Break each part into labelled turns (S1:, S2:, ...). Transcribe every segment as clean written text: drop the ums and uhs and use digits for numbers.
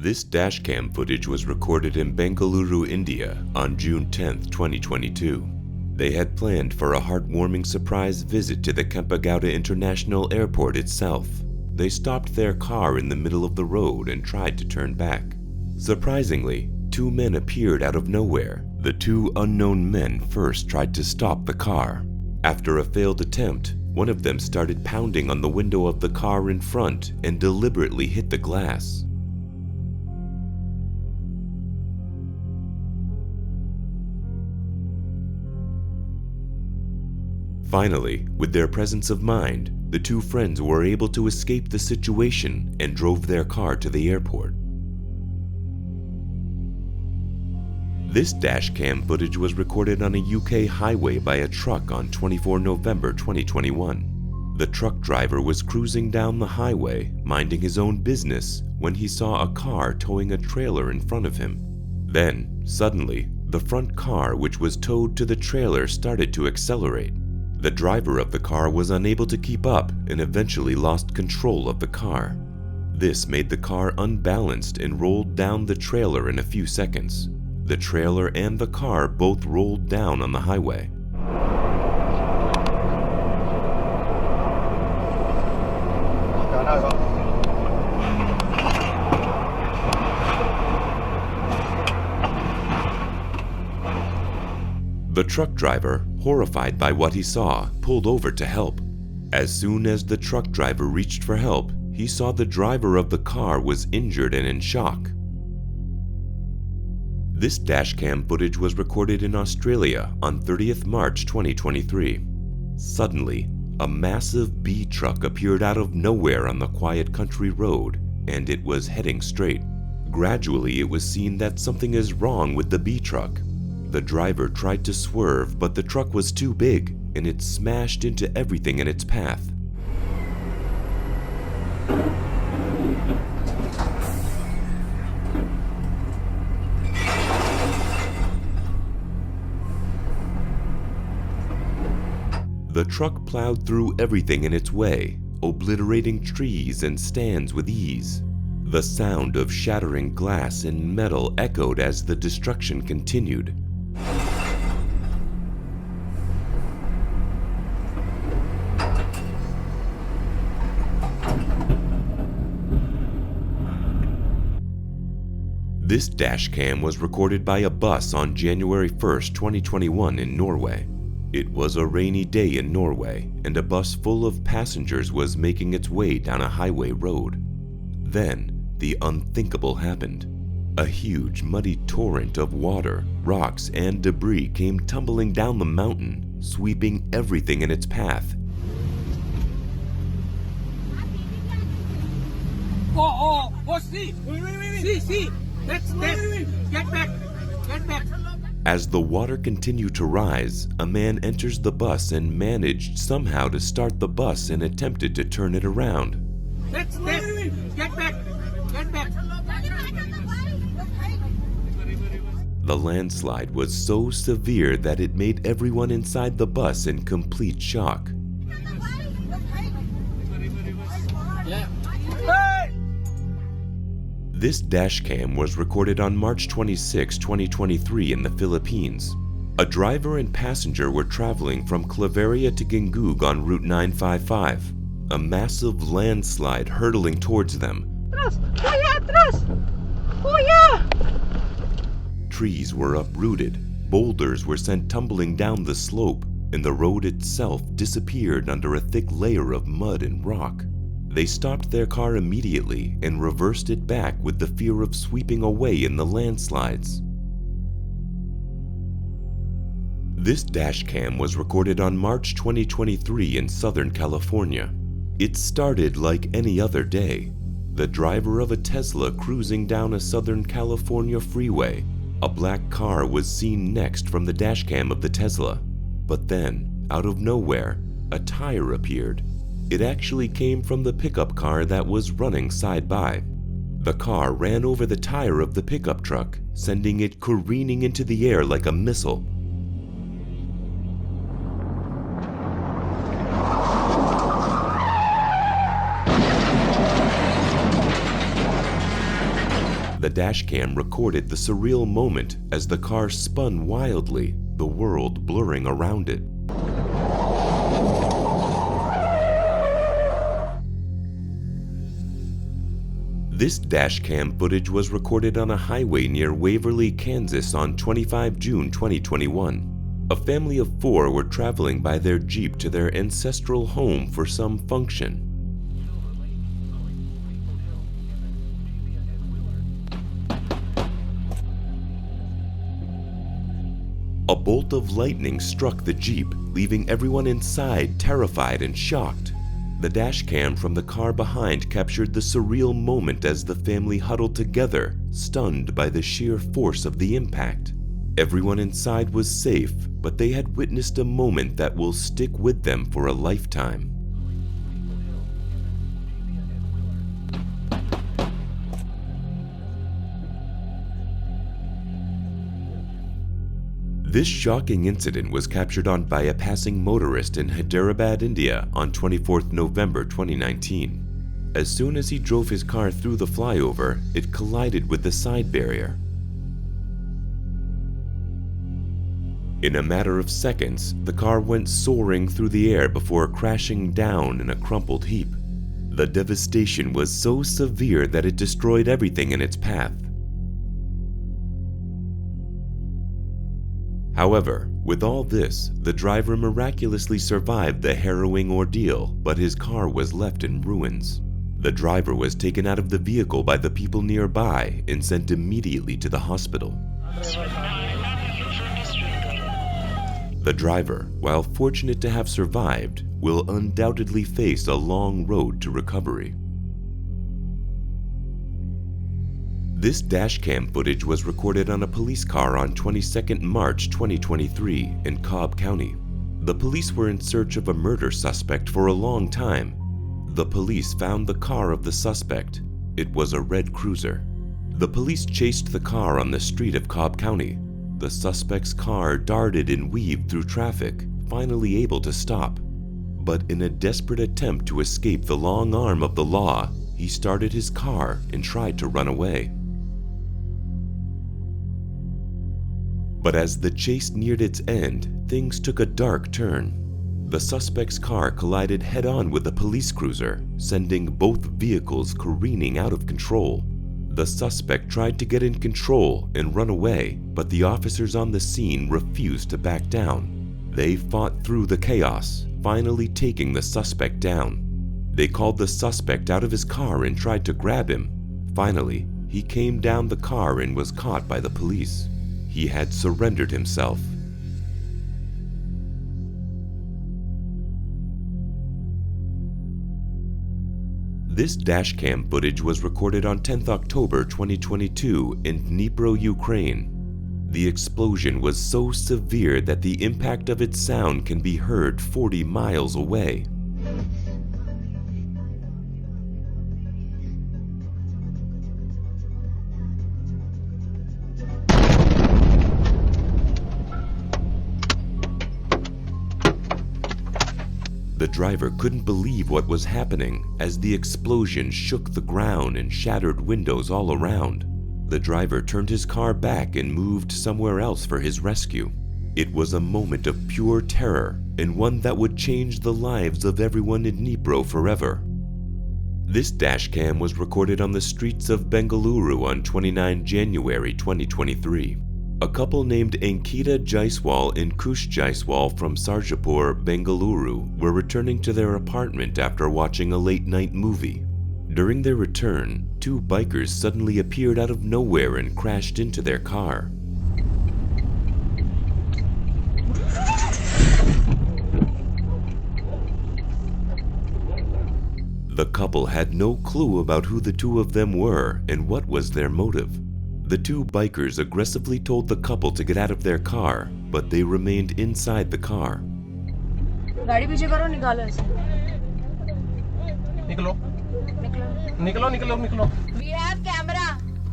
S1: This dashcam footage was recorded in Bengaluru, India on June 10, 2022. They had planned for a heartwarming surprise visit to the Kempegowda International Airport itself. They stopped their car in the middle of the road and tried to turn back. Surprisingly, two men appeared out of nowhere. The two unknown men first tried to stop the car. After a failed attempt, one of them started pounding on the window of the car in front and deliberately hit the glass. Finally, with their presence of mind, the two friends were able to escape the situation and drove their car to the airport. This dashcam footage was recorded on a UK highway by a truck on 24 November 2021. The truck driver was cruising down the highway, minding his own business, when he saw a car towing a trailer in front of him. Then, suddenly, the front car which was towed to the trailer started to accelerate. The driver of the car was unable to keep up and eventually lost control of the car. This made the car unbalanced and rolled down the trailer in a few seconds. The trailer and the car both rolled down on the highway. The truck driver, horrified by what he saw, pulled over to help. As soon as the truck driver reached for help, he saw the driver of the car was injured and in shock. This dashcam footage was recorded in Australia on 30th March 2023. Suddenly, a massive B truck appeared out of nowhere on the quiet country road, and it was heading straight. Gradually, it was seen that something is wrong with the B truck. The driver tried to swerve, but the truck was too big, and it smashed into everything in its path. The truck plowed through everything in its way, obliterating trees and stands with ease. The sound of shattering glass and metal echoed as the destruction continued. This dashcam was recorded by a bus on January 1st, 2021 in Norway. It was a rainy day in Norway, and a bus full of passengers was making its way down a highway road. Then, the unthinkable happened. A huge, muddy torrent of water, rocks, and debris came tumbling down the mountain, sweeping everything in its path.
S2: See. That's get back.
S1: As the water continued to rise, a man enters the bus and managed somehow to start the bus and attempted to turn it around.
S2: Get back.
S1: The landslide was so severe that it made everyone inside the bus in complete shock. This dashcam was recorded on March 26, 2023 in the Philippines. A driver and passenger were traveling from Claveria to Gingoog on Route 955. A massive landslide hurtling towards them. Trees were uprooted, boulders were sent tumbling down the slope, and the road itself disappeared under a thick layer of mud and rock. They stopped their car immediately and reversed it back with the fear of sweeping away in the landslides. This dashcam was recorded on March 2023 in Southern California. It started like any other day. The driver of a Tesla cruising down a Southern California freeway. A black car was seen next from the dashcam of the Tesla. But then, out of nowhere, a tire appeared. It actually came from the pickup car that was running side by. The car ran over the tire of the pickup truck, sending it careening into the air like a missile. the dashcam recorded the surreal moment as the car spun wildly, the world blurring around it. This dashcam footage was recorded on a highway near Waverly, Kansas on 25 June 2021. A family of 4 were traveling by their Jeep to their ancestral home for some function. A bolt of lightning struck the Jeep, leaving everyone inside terrified and shocked. The dashcam from the car behind captured the surreal moment as the family huddled together, stunned by the sheer force of the impact. Everyone inside was safe, but they had witnessed a moment that will stick with them for a lifetime. This shocking incident was captured by a passing motorist in Hyderabad, India on 24 November 2019. As soon as he drove his car through the flyover, it collided with the side barrier. In a matter of seconds, the car went soaring through the air before crashing down in a crumpled heap. The devastation was so severe that it destroyed everything in its path. However, with all this, the driver miraculously survived the harrowing ordeal, but his car was left in ruins. The driver was taken out of the vehicle by the people nearby and sent immediately to the hospital. The driver, while fortunate to have survived, will undoubtedly face a long road to recovery. This dashcam footage was recorded on a police car on 22 March 2023 in Cobb County. The police were in search of a murder suspect for a long time. The police found the car of the suspect. It was a red cruiser. The police chased the car on the street of Cobb County. The suspect's car darted and weaved through traffic, finally able to stop. But in a desperate attempt to escape the long arm of the law, he started his car and tried to run away. But as the chase neared its end, things took a dark turn. The suspect's car collided head-on with a police cruiser, sending both vehicles careening out of control. The suspect tried to get in control and run away, but the officers on the scene refused to back down. They fought through the chaos, finally taking the suspect down. They called the suspect out of his car and tried to grab him. Finally, he came down the car and was caught by the police. He had surrendered himself. This dashcam footage was recorded on 10 October 2022 in Dnipro, Ukraine. The explosion was so severe that the impact of its sound can be heard 40 miles away. The driver couldn't believe what was happening as the explosion shook the ground and shattered windows all around. The driver turned his car back and moved somewhere else for his rescue. It was a moment of pure terror and one that would change the lives of everyone in Dnipro forever. This dashcam was recorded on the streets of Bengaluru on 29 January 2023. A couple named Ankita Jaiswal and Kush Jaiswal from Sarjapur, Bengaluru were returning to their apartment after watching a late-night movie. During their return, 2 bikers suddenly appeared out of nowhere and crashed into their car. The couple had no clue about who the 2 of them were and what was their motive. The 2 bikers aggressively told the couple to get out of their car, but they remained inside the car.
S3: गाड़ी पीछे करो, निकालो इसे।
S4: निकलो निकलो निकलो निकलो।
S3: We have camera.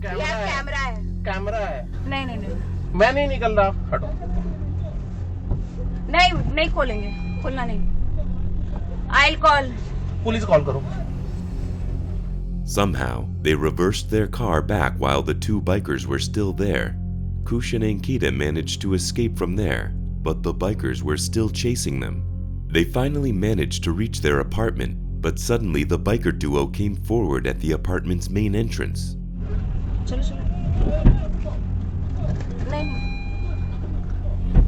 S3: We have camera है।
S4: कैमरा है।
S3: नहीं नहीं नहीं।
S4: मैं नहीं निकल रहा, हटो।
S3: नहीं नहीं खोलेंगे, खोलना नहीं। I'll call.
S4: पुलिस कॉल करो।
S1: Somehow, they reversed their car back while the two bikers were still there. Kush and Ankita managed to escape from there, but the bikers were still chasing them. They finally managed to reach their apartment, but suddenly the biker duo came forward at the apartment's main entrance.
S3: चलो चलो। नहीं,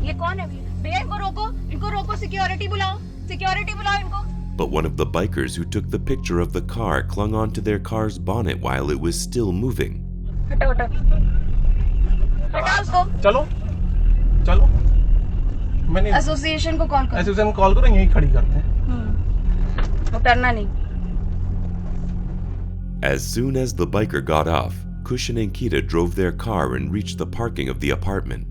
S3: ये कौन है भैया? इनको रोको, security बुलाओ इनको।
S1: But one of the bikers who took the picture of the car clung onto their car's bonnet while it was still moving.
S3: हटाओ उसको।
S4: चलो मैंने
S3: एसोसिएशन को कॉल करो।
S4: एसोसिएशन कॉल करो, यहीं खड़ी करते हैं।
S3: उतरना नहीं।
S1: As soon as the biker got off, Kush and Ankita drove their car and reached the parking of the apartment.